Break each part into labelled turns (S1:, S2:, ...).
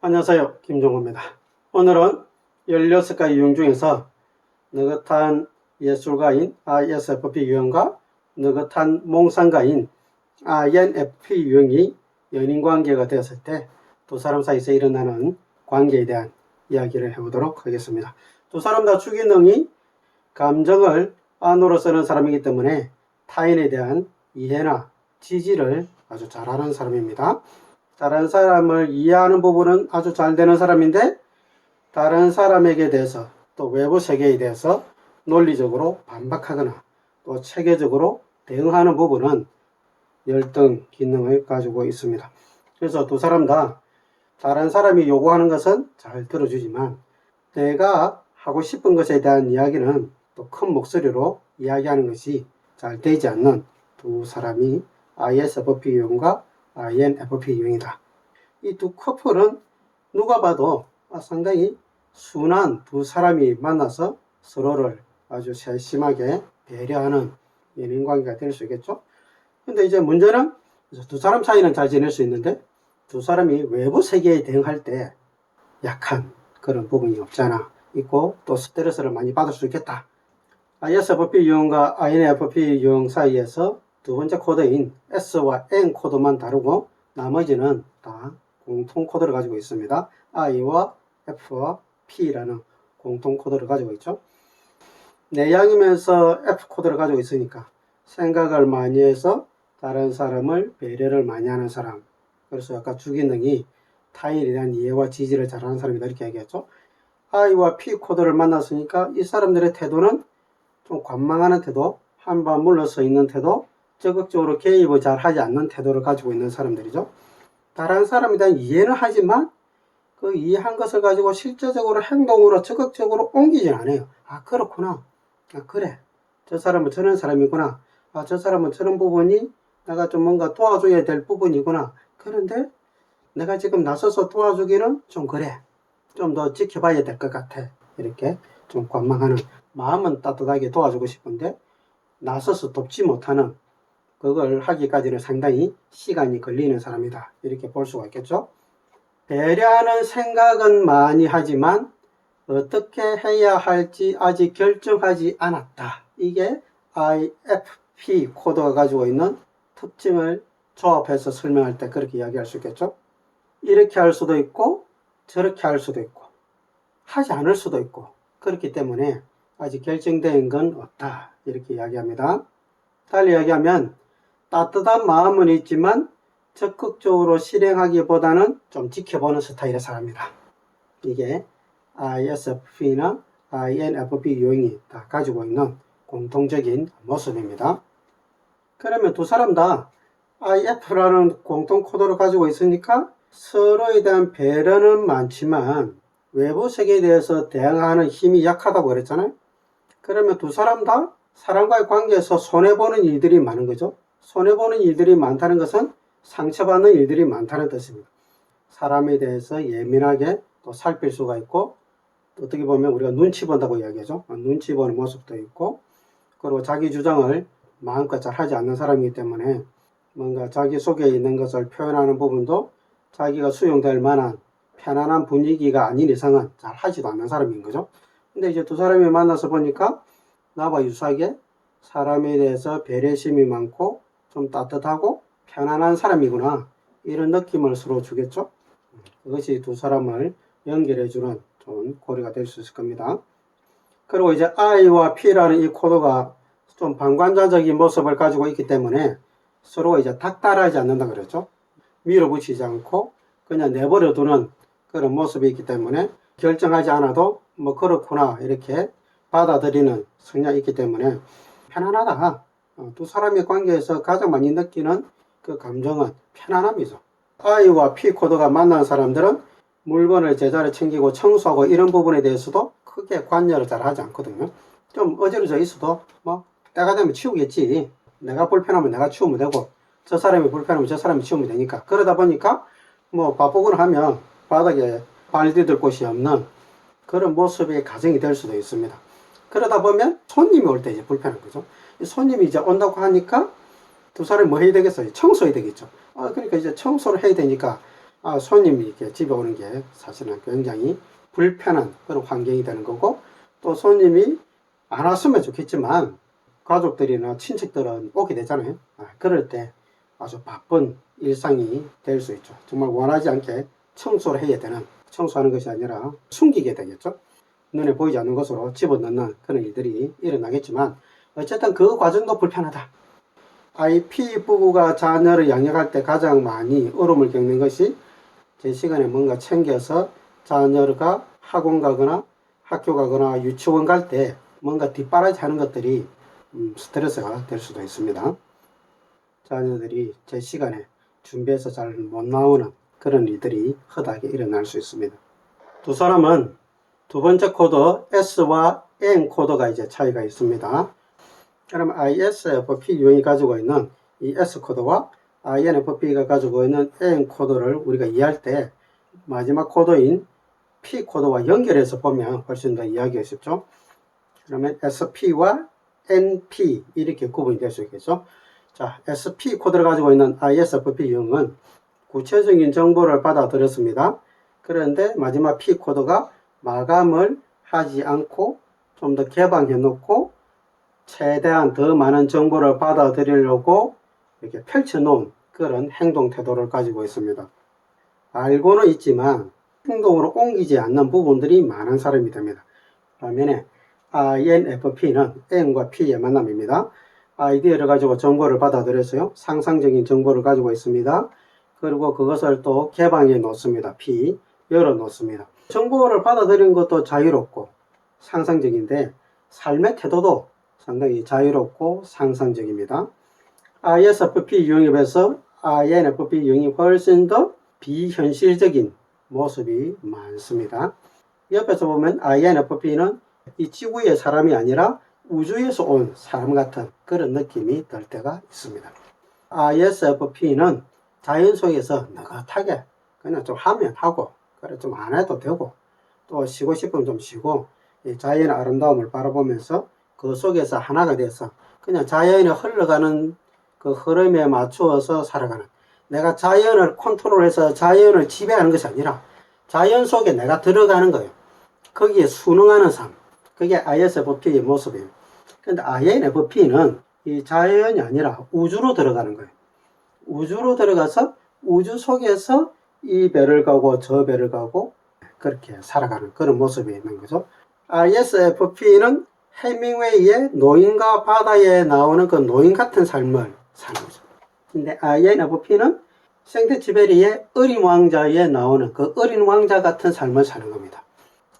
S1: 안녕하세요. 김종호입니다. 오늘은 16가지 유형 중에서 느긋한 예술가인 ISFP 유형과 느긋한 몽상가인 INFP 유형이 연인관계가 되었을 때 두 사람 사이에서 일어나는 관계에 대한 이야기를 해보도록 하겠습니다. 두 사람 다 주기능이 감정을 안으로 쓰는 사람이기 때문에 타인에 대한 이해나 지지를 아주 잘하는 사람입니다. 다른 사람을 이해하는 부분은 아주 잘 되는 사람인데 다른 사람에게 대해서 또 외부 세계에 대해서 논리적으로 반박하거나 또 체계적으로 대응하는 부분은 열등 기능을 가지고 있습니다. 그래서 두 사람 다 다른 사람이 요구하는 것은 잘 들어주지만 내가 하고 싶은 것에 대한 이야기는 또 큰 목소리로 이야기하는 것이 잘 되지 않는 두 사람이 ISFP 유형과 INFP 유형이다. 이 두 커플은 누가 봐도 상당히 순한 두 사람이 만나서 서로를 아주 세심하게 배려하는 연인관계가 될 수 있겠죠. 근데 이제 문제는 두 사람 사이는 잘 지낼 수 있는데 두 사람이 외부 세계에 대응할 때 약한 그런 부분이 없잖아 있고 또 스트레스를 많이 받을 수 있겠다. ISFP 유형과 INFP 유형 사이에서 두 번째 코드인 S와 N 코드만 다르고 나머지는 다 공통 코드를 가지고 있습니다. I와 F와 P라는 공통 코드를 가지고 있죠. 내향이면서 F 코드를 가지고 있으니까 생각을 많이 해서 다른 사람을 배려를 많이 하는 사람. 그래서 아까 주기능이 타인에 대한 이해와 지지를 잘하는 사람이다 이렇게 얘기했죠. I와 P 코드를 만났으니까 이 사람들의 태도는 좀 관망하는 태도, 한번 물러서 있는 태도, 적극적으로 개입을 잘 하지 않는 태도를 가지고 있는 사람들이죠. 다른 사람에 대한 이해는 하지만 그 이해한 것을 가지고 실제적으로 행동으로 적극적으로 옮기진 않아요. 아 그렇구나. 아 그래. 저 사람은 저런 사람이구나. 아 저 사람은 저런 부분이 내가 좀 뭔가 도와줘야 될 부분이구나. 그런데 내가 지금 나서서 도와주기는 좀 그래. 좀 더 지켜봐야 될 것 같아. 이렇게 좀 관망하는 마음은 따뜻하게 도와주고 싶은데 나서서 돕지 못하는 그걸 하기까지는 상당히 시간이 걸리는 사람이다. 이렇게 볼 수가 있겠죠. 배려하는 생각은 많이 하지만 어떻게 해야 할지 아직 결정하지 않았다. 이게 IFP 코드가 가지고 있는 특징을 조합해서 설명할 때 그렇게 이야기할 수 있겠죠. 이렇게 할 수도 있고 저렇게 할 수도 있고 하지 않을 수도 있고 그렇기 때문에 아직 결정된 건 없다. 이렇게 이야기합니다. 달리 이야기하면 따뜻한 마음은 있지만 적극적으로 실행하기보다는 좀 지켜보는 스타일의 사람이다. 이게 ISFP나 INFP 유형이 다 가지고 있는 공통적인 모습입니다. 그러면 두 사람 다 IF라는 공통 코드를 가지고 있으니까 서로에 대한 배려는 많지만 외부 세계에 대해서 대응하는 힘이 약하다고 그랬잖아요. 그러면 두 사람 다 사람과의 관계에서 손해보는 일들이 많은 거죠. 손해보는 일들이 많다는 것은 상처받는 일들이 많다는 뜻입니다. 사람에 대해서 예민하게 또 살필 수가 있고 또 어떻게 보면 우리가 눈치 본다고 이야기하죠. 눈치 보는 모습도 있고 그리고 자기 주장을 마음껏 잘 하지 않는 사람이기 때문에 뭔가 자기 속에 있는 것을 표현하는 부분도 자기가 수용될 만한 편안한 분위기가 아닌 이상은 잘 하지도 않는 사람인 거죠. 근데 이제 두 사람이 만나서 보니까 나와 유사하게 사람에 대해서 배려심이 많고 좀 따뜻하고 편안한 사람이구나 이런 느낌을 서로 주겠죠. 그것이 두 사람을 연결해주는 좋은 고리가 될 수 있을 겁니다. 그리고 이제 I와 P라는 이 코드가 좀 방관자적인 모습을 가지고 있기 때문에 서로가 이제 닥달하지 않는다 그랬죠. 밀어붙이지 않고 그냥 내버려 두는 그런 모습이 있기 때문에 결정하지 않아도 뭐 그렇구나 이렇게 받아들이는 성향이 있기 때문에 편안하다. 두 사람의 관계에서 가장 많이 느끼는 그 감정은 편안함이죠. I와 P 코드가 만난 사람들은 물건을 제자리에 챙기고 청소하고 이런 부분에 대해서도 크게 관여를 잘 하지 않거든요. 좀 어지러져 있어도 뭐 때가 되면 치우겠지. 내가 불편하면 내가 치우면 되고 저 사람이 불편하면 저 사람이 치우면 되니까 그러다 보니까 뭐 바쁘거나 하면 바닥에 발 디딜 곳이 없는 그런 모습의 가정이 될 수도 있습니다. 그러다 보면 손님이 올 때 이제 불편한 거죠. 손님이 이제 온다고 하니까 두 사람이 뭐 해야 되겠어요? 청소해야 되겠죠. 그러니까 이제 청소를 해야 되니까 손님이 이렇게 집에 오는 게 사실은 굉장히 불편한 그런 환경이 되는 거고, 또 손님이 안 왔으면 좋겠지만 가족들이나 친척들은 오게 되잖아요. 그럴 때 아주 바쁜 일상이 될 수 있죠. 정말 원하지 않게 청소를 해야 되는, 청소하는 것이 아니라 숨기게 되겠죠. 눈에 보이지 않는 것으로 집어넣는 그런 일들이 일어나겠지만, 어쨌든 그 과정도 불편하다. IP 부부가 자녀를 양육할 때 가장 많이 어려움을 겪는 것이, 제 시간에 뭔가 챙겨서 자녀가 학원 가거나 학교 가거나 유치원 갈 때 뭔가 뒷바라지 하는 것들이 스트레스가 될 수도 있습니다. 자녀들이 제 시간에 준비해서 잘 못 나오는 그런 일들이 허다하게 일어날 수 있습니다. 두 사람은 두 번째 코드 S와 N 코드가 이제 차이가 있습니다. 그럼 ISFP 유형이 가지고 있는 이 S 코드와 INFP가 가지고 있는 N 코드를 우리가 이해할 때 마지막 코드인 P 코드와 연결해서 보면 훨씬 더 이해하기가 쉽죠. 그러면 SP와 NP 이렇게 구분이 될 수 있겠죠. 자, SP 코드를 가지고 있는 ISFP 유형은 구체적인 정보를 받아들였습니다. 그런데 마지막 P 코드가 마감을 하지 않고 좀 더 개방해 놓고 최대한 더 많은 정보를 받아들이려고 이렇게 펼쳐놓은 그런 행동 태도를 가지고 있습니다. 알고는 있지만 행동으로 옮기지 않는 부분들이 많은 사람이 됩니다. 반면에 INFP는 N과 P의 만남입니다. 아이디어를 가지고 정보를 받아들여서요, 상상적인 정보를 가지고 있습니다. 그리고 그것을 또 개방해 놓습니다. P, 열어 놓습니다. 정보를 받아들이는 것도 자유롭고 상상적인데 삶의 태도도 상당히 자유롭고 상상적입니다. ISFP 유형에 비해서 INFP 유형이 훨씬 더 비현실적인 모습이 많습니다. 옆에서 보면 INFP는 이 지구의 사람이 아니라 우주에서 온 사람 같은 그런 느낌이 들 때가 있습니다. ISFP는 자연 속에서 느긋하게 그냥 좀 하면 하고, 그래 좀 안 해도 되고, 또 쉬고 싶으면 좀 쉬고, 이 자연의 아름다움을 바라보면서 그 속에서 하나가 돼서 그냥 자연이 흘러가는 그 흐름에 맞추어서 살아가는, 내가 자연을 컨트롤해서 자연을 지배하는 것이 아니라 자연 속에 내가 들어가는 거예요. 거기에 순응하는 삶, 그게 ISFP의 모습이에요. 근데 INFP는 이 자연이 아니라 우주로 들어가는 거예요. 우주로 들어가서 우주 속에서 이 배를 가고 저 배를 가고 그렇게 살아가는 그런 모습이 있는 거죠. ISFP는 해밍웨이의 노인과 바다에 나오는 그 노인 같은 삶을 사는 거죠. 근데 INFP는 생테치베리의 어린 왕자에 나오는 그 어린 왕자 같은 삶을 사는 겁니다.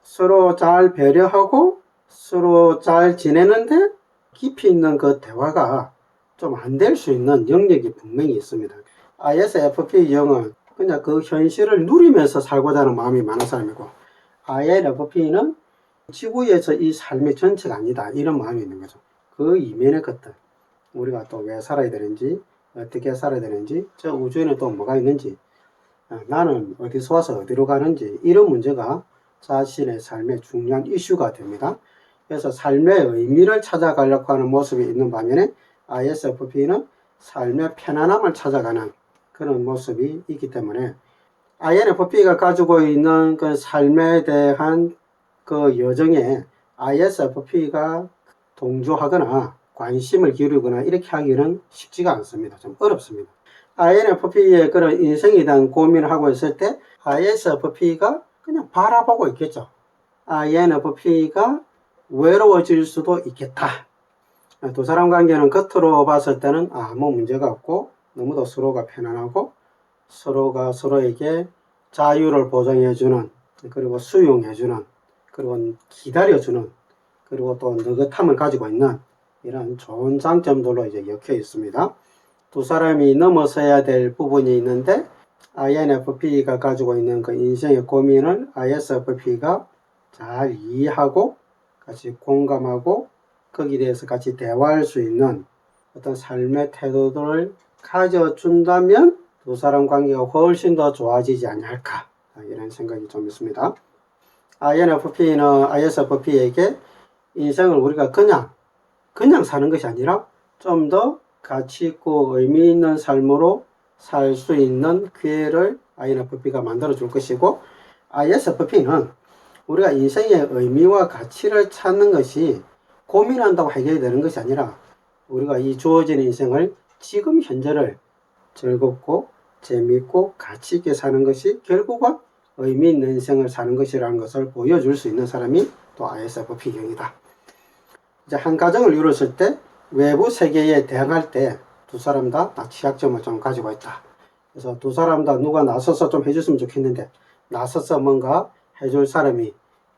S1: 서로 잘 배려하고 서로 잘 지내는데 깊이 있는 그 대화가 좀 안 될 수 있는 영역이 분명히 있습니다. ISFP 유형은 그냥 그 현실을 누리면서 살고자 하는 마음이 많은 사람이고, INFP는 지구에서 이 삶의 전체가 아니다 이런 마음이 있는 거죠. 그 이면의 것들, 우리가 또 왜 살아야 되는지, 어떻게 살아야 되는지, 저 우주에는 또 뭐가 있는지, 나는 어디서 와서 어디로 가는지, 이런 문제가 자신의 삶의 중요한 이슈가 됩니다. 그래서 삶의 의미를 찾아가려고 하는 모습이 있는 반면에 ISFP는 삶의 편안함을 찾아가는 그런 모습이 있기 때문에 INFP가 가지고 있는 그 삶에 대한 그 여정에 ISFP가 동조하거나 관심을 기울이거나 이렇게 하기는 쉽지가 않습니다. 좀 어렵습니다. INFP의 그런 인생에 대한 고민을 하고 있을 때 ISFP가 그냥 바라보고 있겠죠. INFP가 외로워질 수도 있겠다. 두 사람 관계는 겉으로 봤을 때는 아무 문제가 없고 너무도 서로가 편안하고 서로가 서로에게 자유를 보장해주는, 그리고 수용해주는, 그리고 기다려주는, 그리고 또 느긋함을 가지고 있는 이런 좋은 장점들로 이제 엮여 있습니다. 두 사람이 넘어서야 될 부분이 있는데 INFP가 가지고 있는 그 인생의 고민을 ISFP가 잘 이해하고 같이 공감하고 거기에 대해서 같이 대화할 수 있는 어떤 삶의 태도들을 가져준다면 두 사람 관계가 훨씬 더 좋아지지 않을까, 이런 생각이 좀 있습니다. INFP는 ISFP에게 인생을 우리가 그냥 사는 것이 아니라 좀 더 가치 있고 의미 있는 삶으로 살 수 있는 기회를 INFP가 만들어 줄 것이고, ISFP는 우리가 인생의 의미와 가치를 찾는 것이 고민한다고 해결이 되는 것이 아니라 우리가 이 주어진 인생을 지금 현재를 즐겁고 재미있고 가치 있게 사는 것이 결국은 의미 있는 인생을 사는 것이라는 것을 보여줄 수 있는 사람이 또 ISFP형이다. 이제 한 가정을 이뤘을 때 외부 세계에 대항할 때 두 사람 다 취약점을 좀 가지고 있다. 그래서 두 사람 다 누가 나서서 좀 해줬으면 좋겠는데 나서서 뭔가 해줄 사람이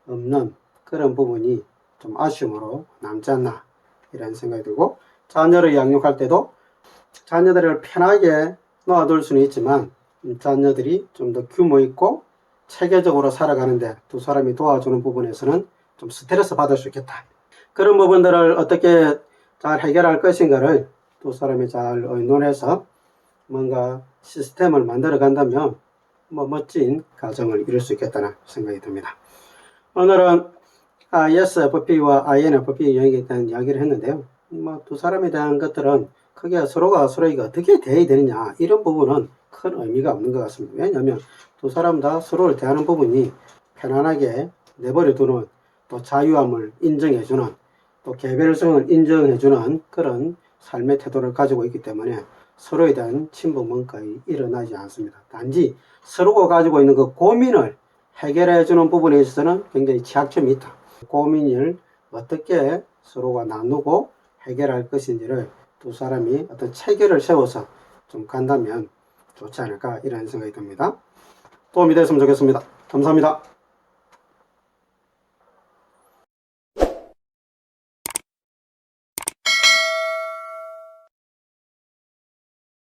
S1: 없는 그런 부분이 좀 아쉬움으로 남지 않나 이런 생각이 들고, 자녀를 양육할 때도 자녀들을 편하게 놓아둘 수는 있지만 자녀들이 좀 더 규모 있고 체계적으로 살아가는데 두 사람이 도와주는 부분에서는 좀 스트레스 받을 수 있겠다. 그런 부분들을 어떻게 잘 해결할 것인가를 두 사람이 잘 의논해서 뭔가 시스템을 만들어 간다면 멋진 가정을 이룰 수 있겠다는 생각이 듭니다. 오늘은 ISFP와 INFP에 대한 이야기를 했는데요. 두 사람에 대한 것들은 크게 서로가 서로에게 어떻게 대해야 되느냐 이런 부분은 큰 의미가 없는 것 같습니다. 왜냐하면 두 사람 다 서로를 대하는 부분이 편안하게 내버려 두는, 또 자유함을 인정해주는, 또 개별성을 인정해주는 그런 삶의 태도를 가지고 있기 때문에 서로에 대한 친분은 거의 일어나지 않습니다. 단지 서로가 가지고 있는 그 고민을 해결해주는 부분에 있어서는 굉장히 취약점이 있다. 고민을 어떻게 서로가 나누고 해결할 것인지를 두 사람이 어떤 체계를 세워서 좀 간다면 좋지 않을까 이런 생각이 듭니다. 도움이 됐으면 좋겠습니다. 감사합니다.